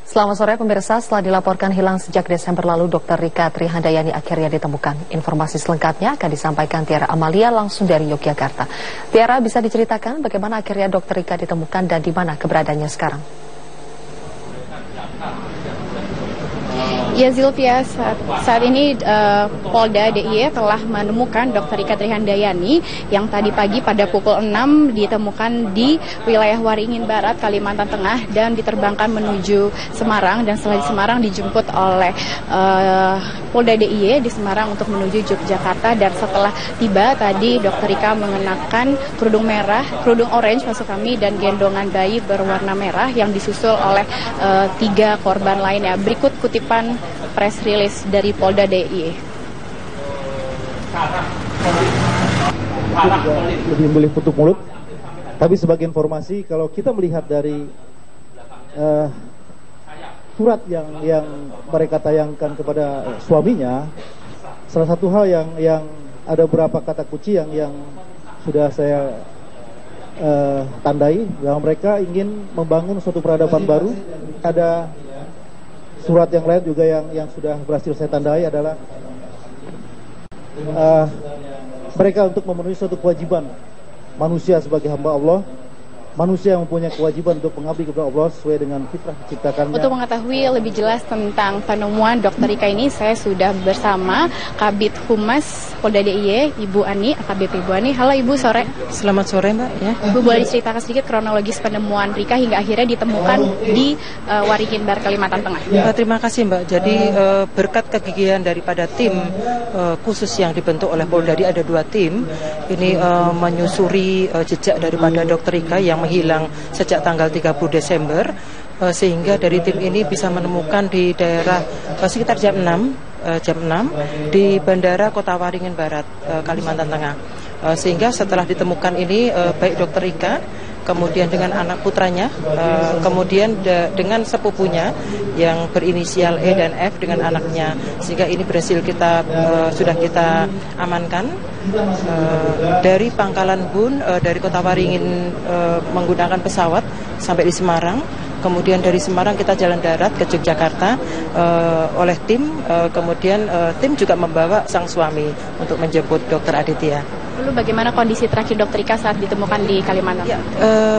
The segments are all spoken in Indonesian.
Selamat sore pemirsa, setelah dilaporkan hilang sejak Desember lalu, Dr. Rika Trihandayani akhirnya ditemukan. Informasi selengkapnya akan disampaikan Tiara Amalia langsung dari Yogyakarta. Tiara, bisa diceritakan bagaimana akhirnya Dr. Rika ditemukan dan di mana keberadaannya sekarang? Ya Zilvia, saat ini Polda DIY telah menemukan Dr. Rika Trihandayani yang tadi pagi pada pukul 6 ditemukan di wilayah Waringin Barat, Kalimantan Tengah dan diterbangkan menuju Semarang, dan setelah di Semarang dijemput oleh Polda DIY di Semarang untuk menuju Yogyakarta. Dan setelah tiba tadi Dr. Rika mengenakan kerudung merah, kerudung orange maksud kami, dan gendongan bayi berwarna merah yang disusul oleh 3 korban lainnya. Berikut kutipan press release dari Polda DIY. Lebih boleh tutup mulut. Tapi sebagai informasi, kalau kita melihat dari surat yang mereka tayangkan kepada suaminya, salah satu hal yang ada beberapa kata kunci yang sudah saya tandai, bahwa mereka ingin membangun suatu peradaban baru. Ada surat yang lain juga yang sudah berhasil saya tandai adalah mereka untuk memenuhi suatu kewajiban manusia sebagai hamba Allah. Manusia yang mempunyai kewajiban untuk mengabdi kepada Allah sesuai dengan fitrah diciptakannya. Untuk mengetahui lebih jelas tentang penemuan Dr. Rika ini, saya sudah bersama Kabid Humas Polda DIY, Ibu Ani, AKBP Ibu Ani. Halo Ibu, sore. Selamat sore Mbak. Ya. Ibu boleh diceritakan sedikit kronologis penemuan Rika hingga akhirnya ditemukan di Waringin Barat, Kalimantan Tengah. Terima kasih Mbak. Jadi berkat kegigihan daripada tim khusus yang dibentuk oleh Polda DIY, ada 2 tim ini menyusuri jejak daripada Dr. Rika yang menghilang sejak tanggal 30 Desember, sehingga dari tim ini bisa menemukan di daerah sekitar jam 6 di Bandara Kota Waringin Barat, Kalimantan Tengah. Sehingga setelah ditemukan ini baik Dr. Rika, kemudian dengan anak putranya, kemudian dengan sepupunya yang berinisial E dan F dengan anaknya, sehingga ini berhasil sudah kita amankan dari Pangkalan Bun, dari Kota Waringin menggunakan pesawat sampai di Semarang. Kemudian dari Semarang kita jalan darat ke Yogyakarta oleh tim. Kemudian tim juga membawa sang suami untuk menjemput Dr. Aditya. Lalu bagaimana kondisi terakhir Dr. Rika saat ditemukan di Kalimantan? Ya,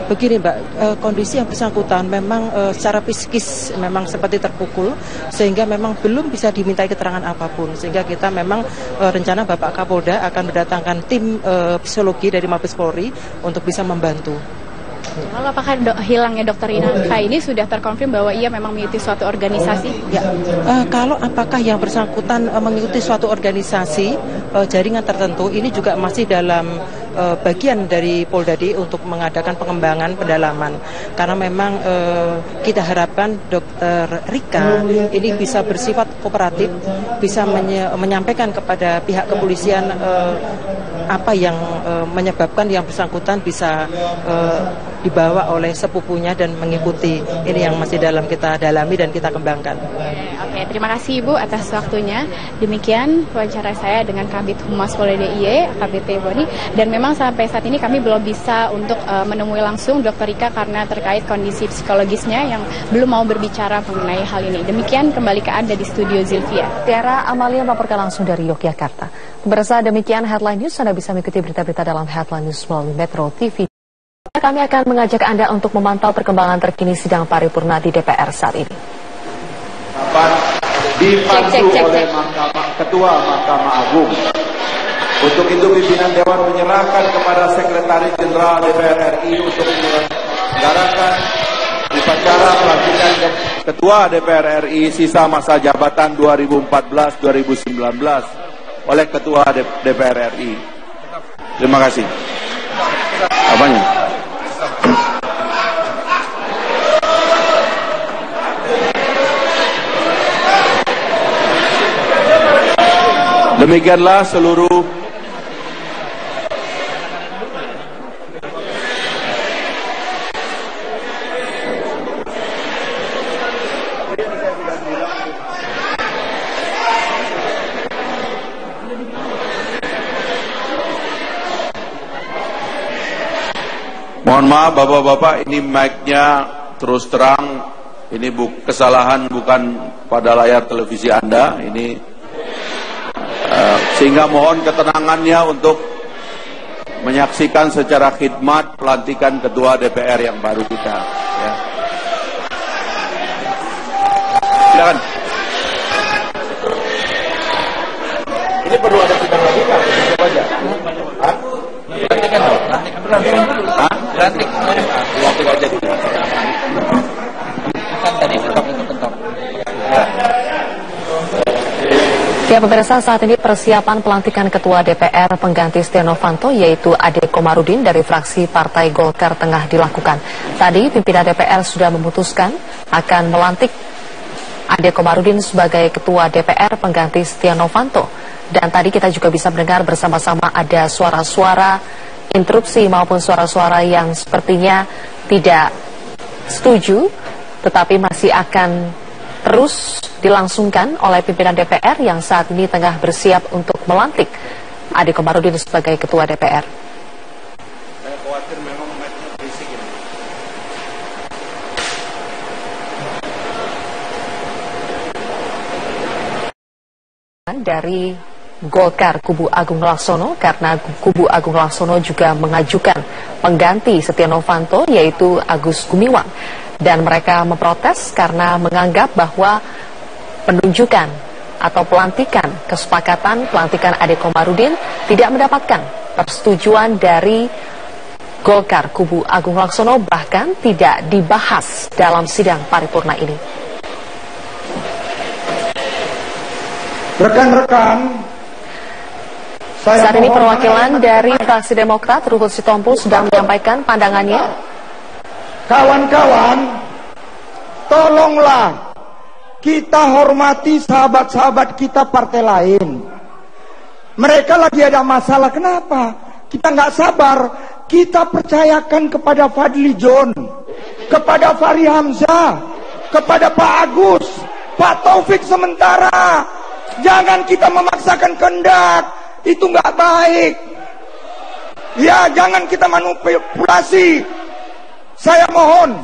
begini Mbak, kondisi yang bersangkutan memang secara psikis memang seperti terpukul, sehingga memang belum bisa dimintai keterangan apapun. Sehingga kita memang rencana Bapak Kapolda akan mendatangkan tim psikologi dari Mabes Polri untuk bisa membantu. Lalu apakah hilangnya Dr. Rika ini sudah terkonfirm bahwa ia memang mengikuti suatu organisasi? Ya, kalau apakah yang bersangkutan mengikuti suatu organisasi jaringan tertentu, ini juga masih dalam bagian dari Polda DIY untuk mengadakan pengembangan pendalaman. Karena memang kita harapkan Dr. Rika ini bisa bersifat kooperatif, bisa menyampaikan kepada pihak kepolisian apa yang menyebabkan yang bersangkutan bisa dibawa oleh sepupunya dan mengikuti. Ini yang masih dalam kita dalami dan kita kembangkan. Oke, terima kasih Ibu atas waktunya. Demikian wawancara saya dengan Kabid Humas Polda DIY, AKBP Boni. Dan memang sampai saat ini kami belum bisa untuk menemui langsung Dr. Rika karena terkait kondisi psikologisnya yang belum mau berbicara mengenai hal ini. Demikian, kembali ke Anda di studio Zilvia. Tiara Amalia melaporkan langsung dari Yogyakarta. Pemirsa, demikian Headline News. Anda bisa mengikuti berita-berita dalam Headline News melalui Metro TV. Kami akan mengajak Anda untuk memantau perkembangan terkini sidang paripurna di DPR saat ini. Dipandu oleh Ketua Mahkamah Agung. Untuk itu pimpinan Dewan menyerahkan kepada Sekretaris Jenderal DPR RI untuk menyelenggarakan upacara pelantikan Ketua DPR RI sisa masa jabatan 2014-2019 oleh Ketua DPR RI. Terima kasih. Apanya? Demikianlah seluruh mohon maaf Bapak-bapak, ini mic-nya terus terang Ini kesalahan bukan pada layar televisi Anda, ini sehingga mohon ketenangannya untuk menyaksikan secara khidmat pelantikan Ketua DPR yang baru kita. Ya. Silakan. Ini perlu ada sidang lagi kan? Coba aja. Hah? Pelantikan dong. Pelantikan dulu. Hah? Pelantik aja dulu. Kan tadi bentok. Ya, pemirsa, saat ini persiapan pelantikan Ketua DPR pengganti Setia Novanto yaitu Ade Komarudin dari fraksi Partai Golkar tengah dilakukan. Tadi pimpinan DPR sudah memutuskan akan melantik Ade Komarudin sebagai Ketua DPR pengganti Setia Novanto. Dan tadi kita juga bisa mendengar bersama-sama ada suara-suara interupsi maupun suara-suara yang sepertinya tidak setuju, tetapi masih akan terus dilangsungkan oleh pimpinan DPR yang saat ini tengah bersiap untuk melantik Ade Komarudin sebagai Ketua DPR. Saya khawatir memang berisik ini. Dari Golkar kubu Agung Laksono, karena kubu Agung Laksono juga mengajukan pengganti Setia Novanto yaitu Agus Gumiwang, dan mereka memprotes karena menganggap bahwa penunjukan atau kesepakatan pelantikan Ade Komarudin tidak mendapatkan persetujuan dari Golkar kubu Agung Laksono, bahkan tidak dibahas dalam sidang paripurna ini. Rekan-rekan, saat ini perwakilan dari fraksi Demokrat Ruhut Sitompul sedang menyampaikan pandangannya. Kawan-kawan, tolonglah kita hormati sahabat-sahabat kita partai lain. Mereka lagi ada masalah, kenapa? Kita nggak sabar. Kita percayakan kepada Fadli John, kepada Fahri Hamzah, kepada Pak Agus, Pak Taufik sementara. Jangan kita memaksakan kehendak, itu nggak baik. Ya, jangan kita manipulasi. Saya mohon,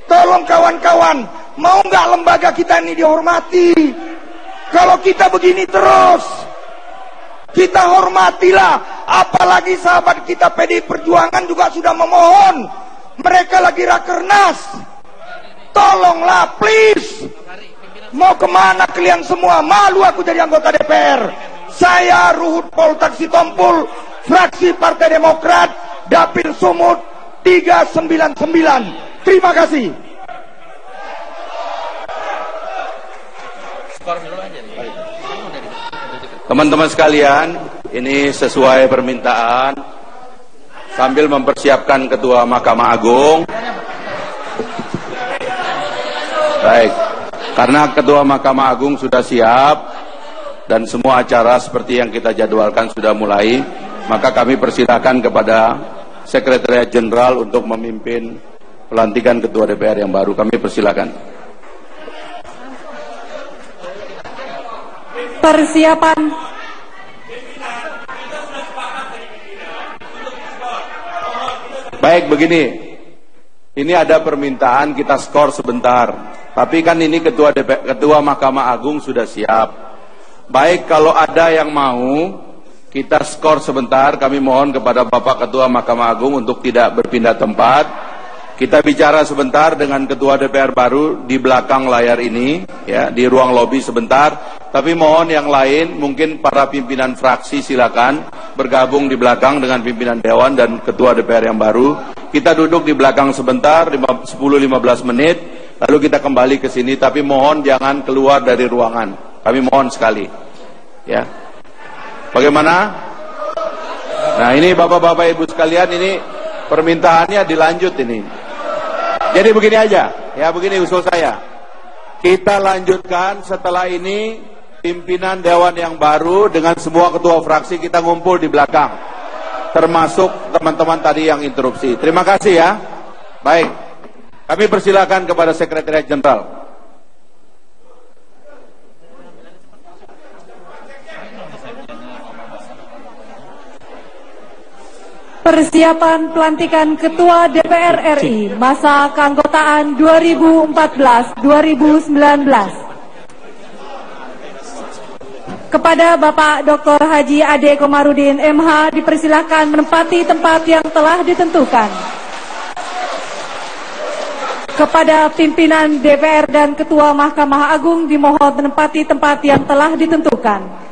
tolong kawan-kawan, mau nggak lembaga kita ini dihormati? Kalau kita begini terus, kita hormatilah. Apalagi sahabat kita PDI Perjuangan juga sudah memohon. Mereka lagi rakernas. Tolonglah, please. Mau kemana kalian semua? Malu aku jadi anggota DPR. Saya Ruhut Poltak Sitompul, fraksi Partai Demokrat, Dapil Sumut 399. Terima kasih. Teman-teman sekalian, ini sesuai permintaan sambil mempersiapkan Ketua Mahkamah Agung. Baik, karena Ketua Mahkamah Agung sudah siap dan semua acara seperti yang kita jadwalkan sudah mulai, maka kami persilakan kepada Sekretariat Jenderal untuk memimpin pelantikan Ketua DPR yang baru. Kami persilakan. Persiapan. Baik, begini. Ini ada permintaan kita skor sebentar. Tapi kan ini Ketua Mahkamah Agung sudah siap. Baik, kalau ada yang mau kita skor sebentar, kami mohon kepada Bapak Ketua Mahkamah Agung untuk tidak berpindah tempat. Kita bicara sebentar dengan Ketua DPR baru di belakang layar ini, ya, di ruang lobi sebentar. Tapi mohon yang lain, mungkin para pimpinan fraksi silakan bergabung di belakang dengan pimpinan Dewan dan Ketua DPR yang baru. Kita duduk di belakang sebentar, 10-15 menit, lalu kita kembali ke sini. Tapi mohon jangan keluar dari ruangan. Kami mohon sekali, ya. Bagaimana? Nah, ini Bapak-bapak Ibu sekalian, ini permintaannya dilanjut ini. Jadi begini aja, ya, begini usul saya. Kita lanjutkan setelah ini pimpinan Dewan yang baru dengan semua ketua fraksi kita ngumpul di belakang. Termasuk teman-teman tadi yang interupsi. Terima kasih ya. Baik. Kami persilakan kepada Sekretariat Jenderal. Persiapan pelantikan Ketua DPR RI masa keanggotaan 2014-2019. Kepada Bapak Dr. Haji Ade Komarudin MH dipersilahkan menempati tempat yang telah ditentukan. Kepada pimpinan DPR dan Ketua Mahkamah Agung dimohon menempati tempat yang telah ditentukan.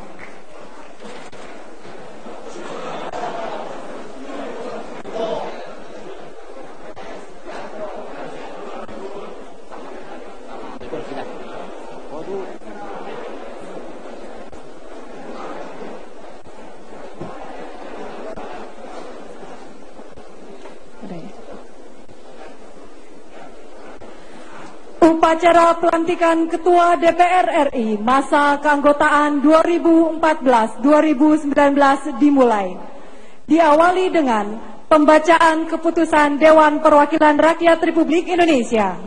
Upacara pelantikan Ketua DPR RI masa keanggotaan 2014-2019 dimulai. Diawali dengan pembacaan keputusan Dewan Perwakilan Rakyat Republik Indonesia.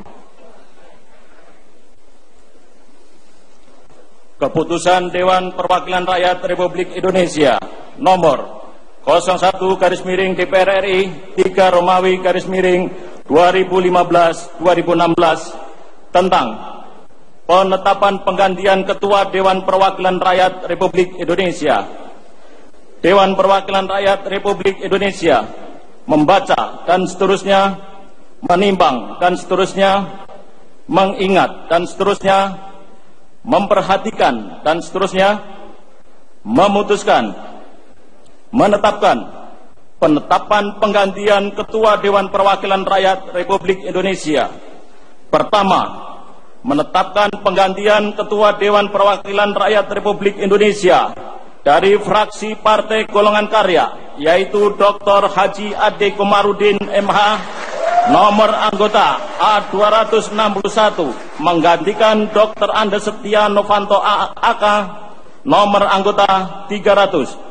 Keputusan Dewan Perwakilan Rakyat Republik Indonesia nomor 01/DPR RI 3/2015-2016 tentang penetapan penggantian Ketua Dewan Perwakilan Rakyat Republik Indonesia. Dewan Perwakilan Rakyat Republik Indonesia membaca dan seterusnya, menimbang dan seterusnya, mengingat dan seterusnya, memperhatikan dan seterusnya, memutuskan, menetapkan penetapan penggantian Ketua Dewan Perwakilan Rakyat Republik Indonesia. Pertama, menetapkan penggantian Ketua Dewan Perwakilan Rakyat Republik Indonesia dari fraksi Partai Golongan Karya, yaitu Dr. Haji Ade Komarudin MH, nomor anggota A261, menggantikan Dr. Andes Setia Novanto AK, nomor anggota 300.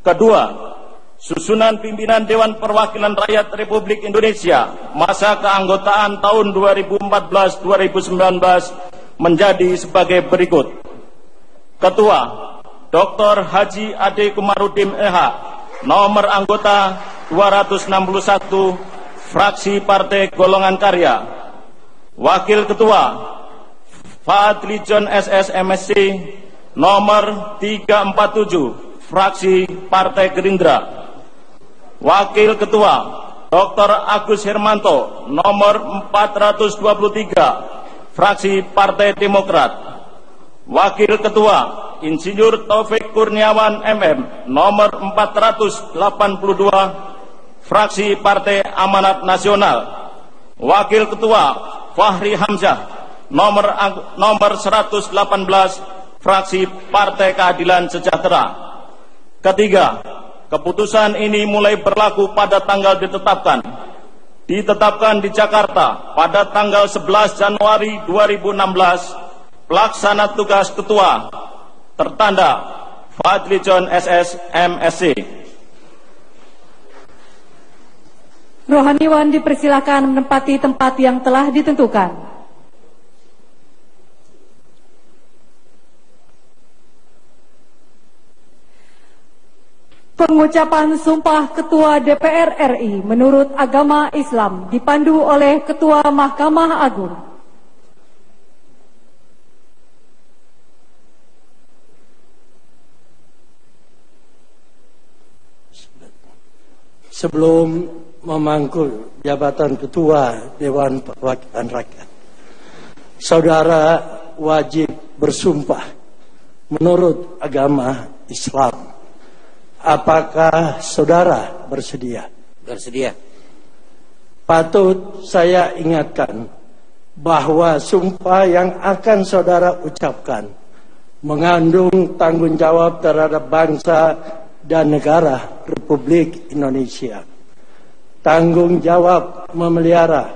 Kedua, susunan pimpinan Dewan Perwakilan Rakyat Republik Indonesia masa keanggotaan tahun 2014-2019 menjadi sebagai berikut. Ketua, Dr. Haji Ade Komarudin MH, nomor anggota 261, fraksi Partai Golongan Karya. Wakil Ketua, Fadli John SS MSc, nomor 347, fraksi Partai Gerindra. Wakil Ketua, Dr. Agus Hermanto, nomor 423, fraksi Partai Demokrat. Wakil Ketua, Insinyur Taufik Kurniawan MM, nomor 482, fraksi Partai Amanat Nasional. Wakil Ketua, Fahri Hamzah, nomor 118, fraksi Partai Keadilan Sejahtera. Ketiga, keputusan ini mulai berlaku pada tanggal ditetapkan di Jakarta pada tanggal 11 Januari 2016. Pelaksana tugas Ketua tertanda Fadli John SS MSc. Rohaniwan dipersilakan menempati tempat yang telah ditentukan. Pengucapan Sumpah Ketua DPR RI menurut agama Islam dipandu oleh Ketua Mahkamah Agung. Sebelum memangku jabatan Ketua Dewan Perwakilan Rakyat, saudara wajib bersumpah menurut agama Islam. Apakah saudara bersedia? Bersedia. Patut saya ingatkan bahwa sumpah yang akan saudara ucapkan mengandung tanggung jawab terhadap bangsa dan negara Republik Indonesia. Tanggung jawab memelihara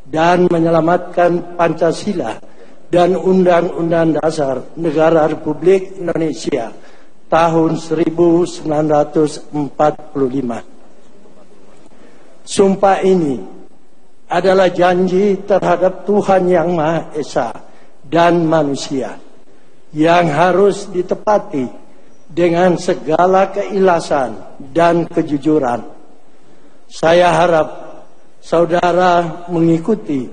dan menyelamatkan Pancasila dan Undang-Undang Dasar Negara Republik Indonesia tahun 1945. Sumpah ini adalah janji terhadap Tuhan Yang Maha Esa dan manusia yang harus ditepati dengan segala keikhlasan dan kejujuran. Saya harap saudara mengikuti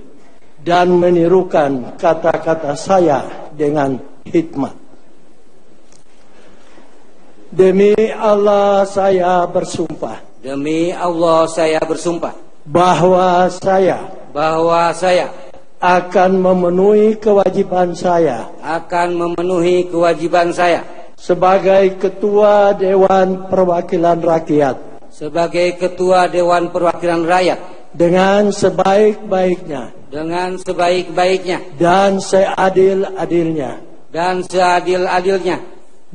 dan menirukan kata-kata saya dengan hikmat. Demi Allah saya bersumpah. Demi Allah saya bersumpah. Bahwa saya akan memenuhi kewajiban saya. Akan memenuhi kewajiban saya. Sebagai Ketua Dewan Perwakilan Rakyat. Sebagai Ketua Dewan Perwakilan Rakyat. Dengan sebaik-baiknya. Dengan sebaik-baiknya. Dan seadil-adilnya. Dan seadil-adilnya.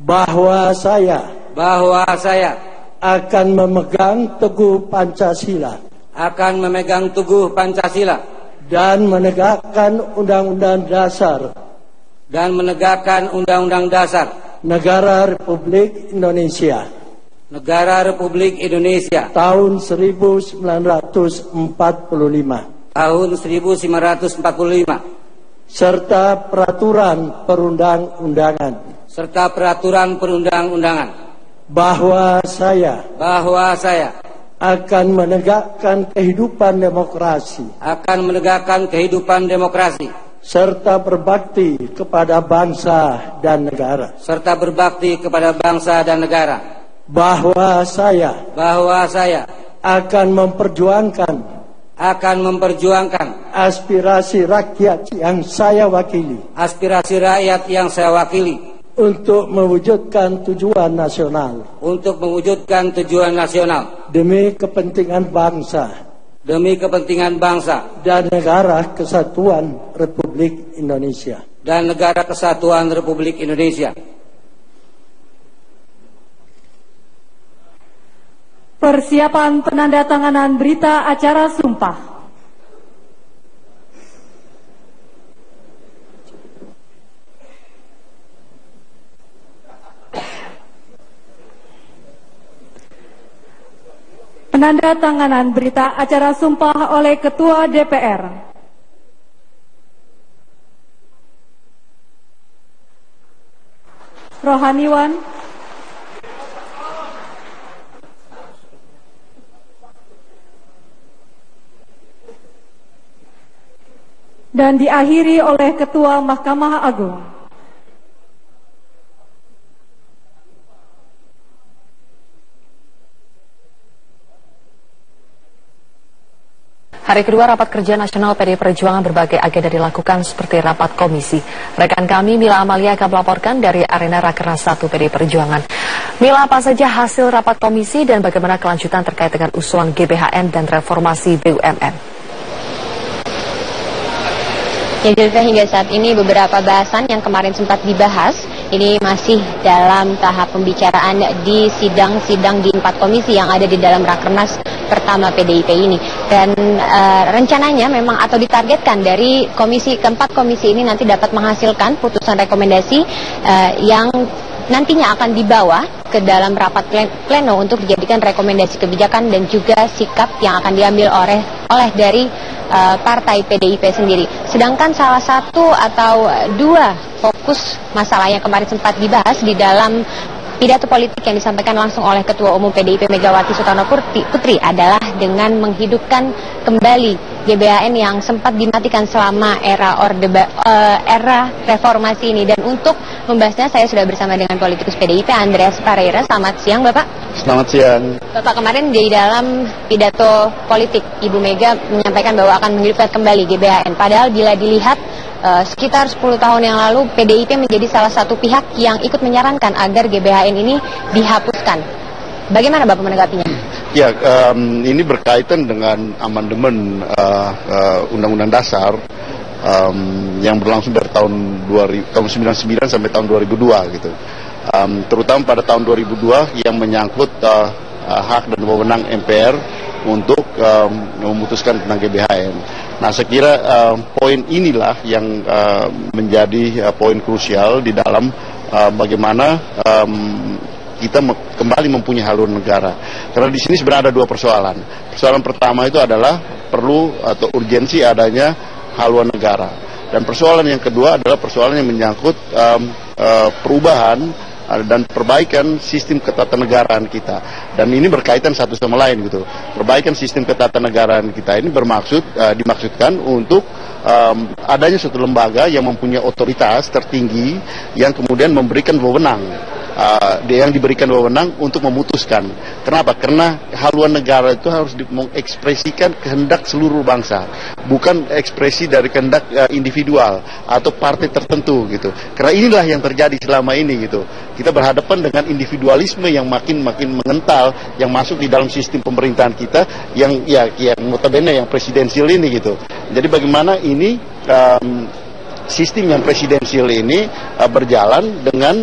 Bahwa saya akan memegang teguh Pancasila. Akan memegang teguh Pancasila. Dan menegakkan Undang-Undang Dasar. Dan menegakkan Undang-Undang Dasar. Negara Republik Indonesia. Negara Republik Indonesia. Tahun 1945. Tahun 1945. Serta peraturan perundang-undangan. Serta peraturan perundang-undangan. Bahwa saya akan menegakkan kehidupan demokrasi. Akan menegakkan kehidupan demokrasi. Serta berbakti kepada bangsa dan negara. Serta berbakti kepada bangsa dan negara. Bahwa saya akan memperjuangkan aspirasi rakyat yang saya wakili. Aspirasi rakyat yang saya wakili. Untuk mewujudkan tujuan nasional. Untuk mewujudkan tujuan nasional. Demi kepentingan bangsa. Demi kepentingan bangsa. Dan negara kesatuan Republik Indonesia. Dan negara kesatuan Republik Indonesia. Persiapan penandatanganan berita acara sumpah. Penandatanganan berita acara sumpah oleh Ketua DPR. Rohaniwan. Dan diakhiri oleh Ketua Mahkamah Agung. Hari kedua rapat kerja nasional PDI Perjuangan berbagai agenda dilakukan seperti rapat komisi. Rekan kami Mila Amalia akan melaporkan dari arena Rakernas 1 PDI Perjuangan. Mila, apa saja hasil rapat komisi dan bagaimana kelanjutan terkait dengan usulan GBHN dan reformasi BUMN? Ya, Julfa, hingga saat ini beberapa bahasan yang kemarin sempat dibahas ini masih dalam tahap pembicaraan di sidang-sidang di 4 komisi yang ada di dalam Rakernas pertama PDIP ini. Dan rencananya memang atau ditargetkan dari keempat komisi ini nanti dapat menghasilkan putusan rekomendasi yang nantinya akan dibawa ke dalam rapat pleno untuk dijadikan rekomendasi kebijakan dan juga sikap yang akan diambil oleh dari partai PDIP sendiri. Sedangkan salah satu atau dua fokus masalah yang kemarin sempat dibahas di dalam pidato politik yang disampaikan langsung oleh Ketua Umum PDIP Megawati Soekarno Putri adalah dengan menghidupkan kembali GBHN yang sempat dimatikan selama era reformasi ini. Dan untuk membahasnya saya sudah bersama dengan politikus PDIP Andreas Pareira. Selamat siang, Bapak. Selamat siang. Bapak, kemarin di dalam pidato politik Ibu Mega menyampaikan bahwa akan menghidupkan kembali GBHN. Padahal bila dilihat sekitar 10 tahun yang lalu PDIP menjadi salah satu pihak yang ikut menyarankan agar GBHN ini dihapuskan. Bagaimana Bapak menanggapinya? Ya, ini berkaitan dengan amandemen Undang-Undang Dasar yang berlangsung dari tahun 99 sampai tahun 2002 gitu. Terutama pada tahun 2002 yang menyangkut hak dan wewenang MPR untuk memutuskan tentang GBHN. Nah, saya kira poin inilah yang menjadi poin krusial di dalam bagaimana kita kembali mempunyai haluan negara. Karena di sini sebenarnya ada dua persoalan. Persoalan pertama itu adalah perlu atau urgensi adanya haluan negara. Dan persoalan yang kedua adalah persoalan yang menyangkut perubahan dan perbaikan sistem ketatanegaraan kita. Dan ini berkaitan satu sama lain gitu. Perbaikan sistem ketatanegaraan kita ini dimaksudkan untuk adanya suatu lembaga yang mempunyai otoritas tertinggi yang kemudian memberikan wewenang. Yang diberikan wewenang untuk memutuskan. Kenapa? Karena haluan negara itu harus mengekspresikan kehendak seluruh bangsa, bukan ekspresi dari kehendak individual atau partai tertentu gitu. Karena inilah yang terjadi selama ini gitu. Kita berhadapan dengan individualisme yang makin mengental, yang masuk di dalam sistem pemerintahan kita, yang notabene yang presidensial ini gitu. Jadi bagaimana ini sistem yang presidensial ini berjalan dengan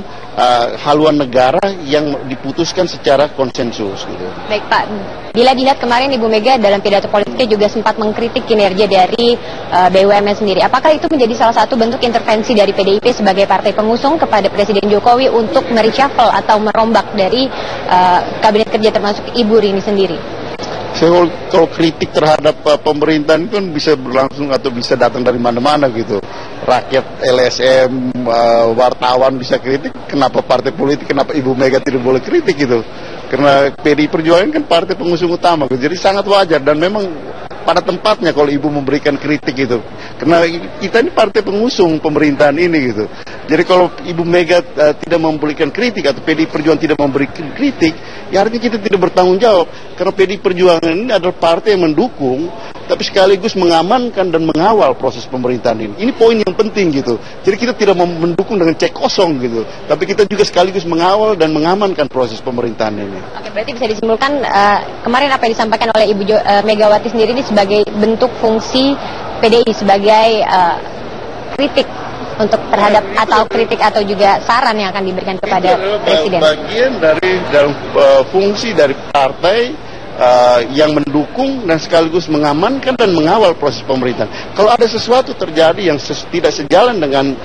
haluan negara yang diputuskan secara konsensus gitu. Baik Pak, bila dilihat kemarin Ibu Mega dalam pidato politiknya juga sempat mengkritik kinerja dari BUMN sendiri. Apakah itu menjadi salah satu bentuk intervensi dari PDIP sebagai partai pengusung kepada Presiden Jokowi untuk mereshuffle atau merombak dari kabinet kerja termasuk Ibu Rini sendiri? Kalau kritik terhadap pemerintahan itu kan bisa berlangsung atau bisa datang dari mana-mana gitu. Rakyat, LSM, wartawan bisa kritik, kenapa partai politik, kenapa Ibu Mega tidak boleh kritik gitu. Karena PDI Perjuangan kan partai pengusung utama gitu. Jadi sangat wajar dan memang pada tempatnya kalau Ibu memberikan kritik gitu. Karena kita ini partai pengusung pemerintahan ini gitu. Jadi kalau Ibu Mega tidak memberikan kritik atau PDI Perjuangan tidak memberikan kritik, ya artinya kita tidak bertanggung jawab. Karena PDI Perjuangan ini adalah partai yang mendukung, tapi sekaligus mengamankan dan mengawal proses pemerintahan ini. Ini poin yang penting gitu. Jadi kita tidak mendukung dengan cek kosong gitu, tapi kita juga sekaligus mengawal dan mengamankan proses pemerintahan ini. Oke, berarti bisa disimpulkan kemarin apa yang disampaikan oleh Ibu Megawati sendiri ini sebagai bentuk fungsi PDI sebagai kritik untuk terhadap atau kritik atau juga saran yang akan diberikan kepada Presiden. Bagian dari dalam fungsi dari partai yang mendukung dan sekaligus mengamankan dan mengawal proses pemerintahan. Kalau ada sesuatu terjadi yang tidak sejalan dengan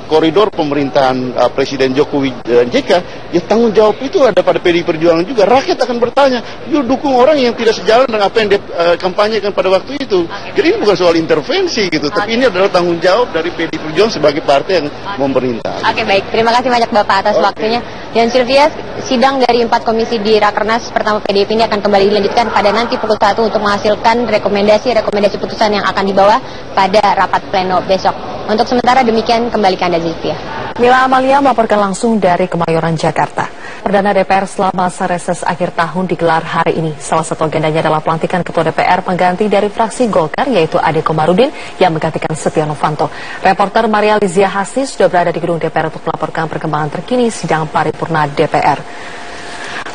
koridor pemerintahan Presiden Jokowi dan JK, ya tanggung jawab itu ada pada PDI Perjuangan juga. Rakyat akan bertanya, yuk dukung orang yang tidak sejalan dengan apa yang dia kampanyekan pada waktu itu. Jadi ini bukan soal intervensi gitu, tapi ini adalah tanggung jawab dari PDI Perjuangan sebagai partai yang memerintah. Oke, baik. Terima kasih banyak Bapak atas waktunya. Dan Sylvia, sidang dari 4 komisi di Rakernas pertama PDIP ini akan kembali dilanjutkan pada nanti pukul 1 untuk menghasilkan rekomendasi putusan yang akan dibawa pada rapat pleno besok. Untuk sementara demikian, kembali ke Anda Sylvia. Mila Amalia melaporkan langsung dari Kemayoran, Jakarta. Perdana DPR selama masa reses akhir tahun digelar hari ini. Salah satu agendanya adalah pelantikan Ketua DPR pengganti dari fraksi Golkar, yaitu Ade Komarudin yang menggantikan Setia Novanto. Reporter Maria Lizia Hasni sudah berada di gedung DPR untuk melaporkan perkembangan terkini sidang paripurna DPR.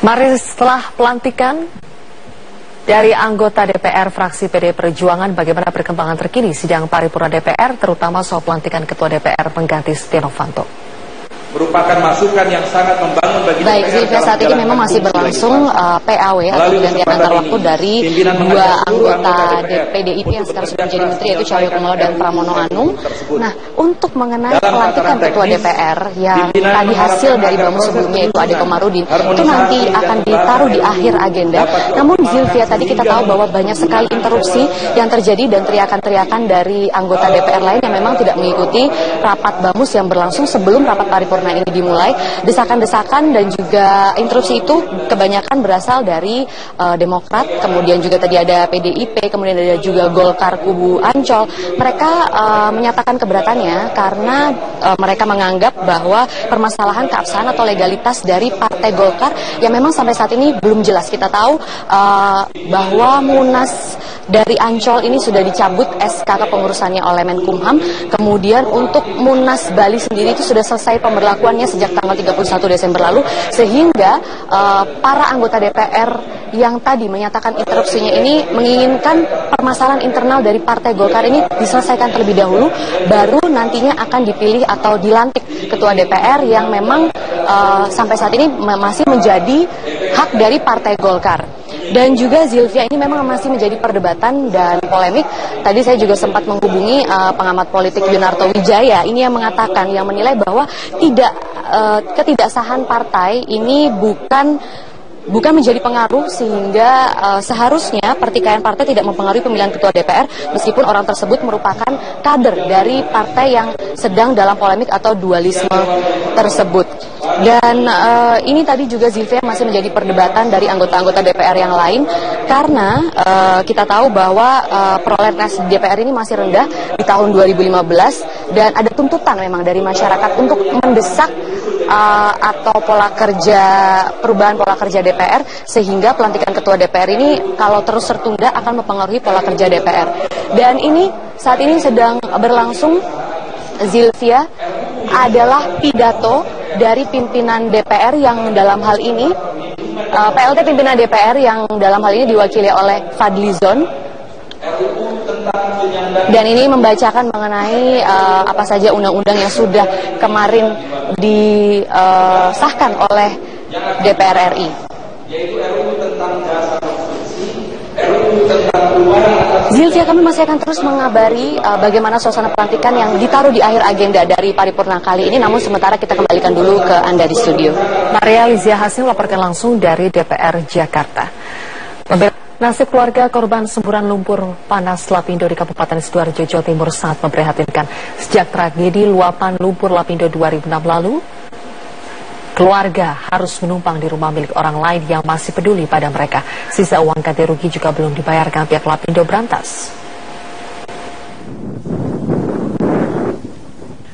Mari setelah pelantikan dari anggota DPR fraksi PDI Perjuangan, bagaimana perkembangan terkini sidang paripurna DPR, terutama soal pelantikan Ketua DPR pengganti Setia Novanto. Merupakan masukan yang sangat membangun bagi Baik, Sylvia, saat ini memang masih berlangsung PAW atau pergantian antar waktu dari 2 anggota PDIP yang sekarang sudah menjadi menteri, yaitu Cahyokumolo dan Pramono Anung. Nah, untuk mengenai pelantikan Ketua DPR yang tadi hasil dari BAMU sebelumnya, yaitu Ade Komarudin, itu nanti akan ditaruh di akhir agenda. Namun Sylvia, tadi kita tahu bahwa banyak sekali interupsi yang terjadi dan teriakan-teriakan dari anggota DPR lain yang memang tidak mengikuti rapat BAMUS yang berlangsung sebelum rapat paripurna ini dimulai. Desakan-desakan dan juga interupsi itu kebanyakan berasal dari Demokrat, kemudian juga tadi ada PDIP, kemudian ada juga Golkar kubu Ancol. Mereka menyatakan keberatannya karena mereka menganggap bahwa permasalahan keabsahan atau legalitas dari Partai Golkar yang memang sampai saat ini belum jelas. Kita tahu bahwa Munas dari Ancol ini sudah dicabut SK kepengurusannya oleh Menkumham. Kemudian untuk Munas Bali sendiri itu sudah selesai pemberlakuannya sejak tanggal 31 Desember lalu, sehingga para anggota DPR yang tadi menyatakan interupsinya ini menginginkan permasalahan internal dari Partai Golkar ini diselesaikan terlebih dahulu, baru nantinya akan dipilih atau dilantik Ketua DPR yang memang sampai saat ini masih menjadi hak dari Partai Golkar. Dan juga Sylvia, ini memang masih menjadi perdebatan dan polemik. Tadi saya juga sempat menghubungi pengamat politik Yunarto Wijaya. Ini yang mengatakan, yang menilai bahwa ketidaksahan partai ini bukan bukan menjadi pengaruh sehingga seharusnya pertikaian partai tidak mempengaruhi pemilihan ketua DPR meskipun orang tersebut merupakan kader dari partai yang sedang dalam polemik atau dualisme tersebut. Dan ini tadi juga Zilvia masih menjadi perdebatan dari anggota-anggota DPR yang lain karena kita tahu bahwa prolegnas DPR ini masih rendah di tahun 2015 dan ada tuntutan memang dari masyarakat untuk mendesak atau perubahan pola kerja DPR sehingga pelantikan ketua DPR ini kalau terus tertunda akan mempengaruhi pola kerja DPR. Dan ini saat ini sedang berlangsung, Zilvia, adalah pidato dari pimpinan DPR yang dalam hal ini PLT pimpinan DPR yang dalam hal ini diwakili oleh Fadlizon. Dan ini membacakan mengenai apa saja undang-undang yang sudah kemarin disahkan oleh DPR RI. Zilvia, kami masih akan terus mengabari bagaimana suasana pelantikan yang ditaruh di akhir agenda dari paripurna kali ini. Namun sementara kita kembalikan dulu ke Anda di studio. Maria Lizia Hasim melaporkan langsung dari DPR Jakarta. Nasib keluarga korban semburan lumpur panas Lapindo di Kabupaten Sidoarjo, Jawa Timur sangat memprihatinkan. Sejak tragedi luapan lumpur Lapindo 2006 lalu, keluarga harus menumpang di rumah milik orang lain yang masih peduli pada mereka. Sisa uang ganti rugi juga belum dibayarkan pihak Lapindo berantas.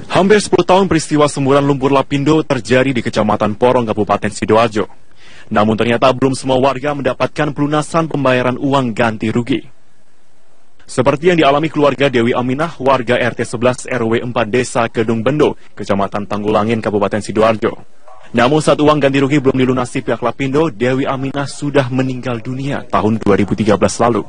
Hampir 10 tahun peristiwa semburan lumpur Lapindo terjadi di Kecamatan Porong, Kabupaten Sidoarjo. Namun ternyata belum semua warga mendapatkan pelunasan pembayaran uang ganti rugi. Seperti yang dialami keluarga Dewi Aminah, warga RT 11 RW 4 Desa Kedung Bendo, Kecamatan Tanggulangin, Kabupaten Sidoarjo. Namun saat uang ganti rugi belum dilunasi pihak Lapindo, Dewi Aminah sudah meninggal dunia tahun 2013 lalu.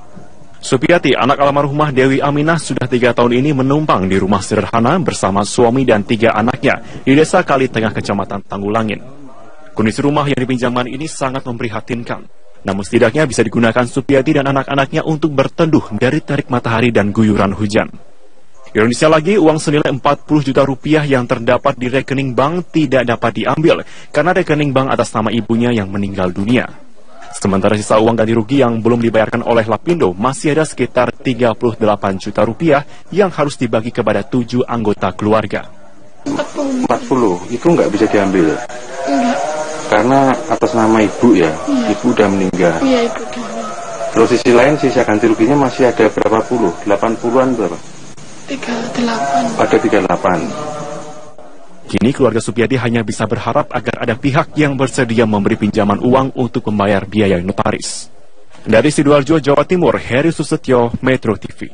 Supiati, anak almarhumah Dewi Aminah, sudah 3 tahun ini menumpang di rumah sederhana bersama suami dan 3 anaknya di Desa Kali Tengah, Kecamatan Tanggulangin. Kondisi rumah yang dipinjamkan ini sangat memprihatinkan. Namun setidaknya bisa digunakan Supiati dan anak-anaknya untuk berteduh dari terik matahari dan guyuran hujan. Ironisnya lagi, uang senilai 40 juta rupiah yang terdapat di rekening bank tidak dapat diambil karena rekening bank atas nama ibunya yang meninggal dunia. Sementara sisa uang ganti rugi yang belum dibayarkan oleh Lapindo masih ada sekitar 38 juta rupiah yang harus dibagi kepada 7 anggota keluarga. 40 itu nggak bisa diambil? Enggak. Karena atas nama ibu ya, ibu udah meninggal. Iya, ibu udah. Terus sisi lain, sisa ganti ruginya masih ada berapa puluh? 80-an berapa? 38. Ada 38. Kini keluarga Supiati hanya bisa berharap agar ada pihak yang bersedia memberi pinjaman uang untuk membayar biaya notaris. Dari Sidoarjo, Jawa Timur, Heri Susetyo, Metro TV.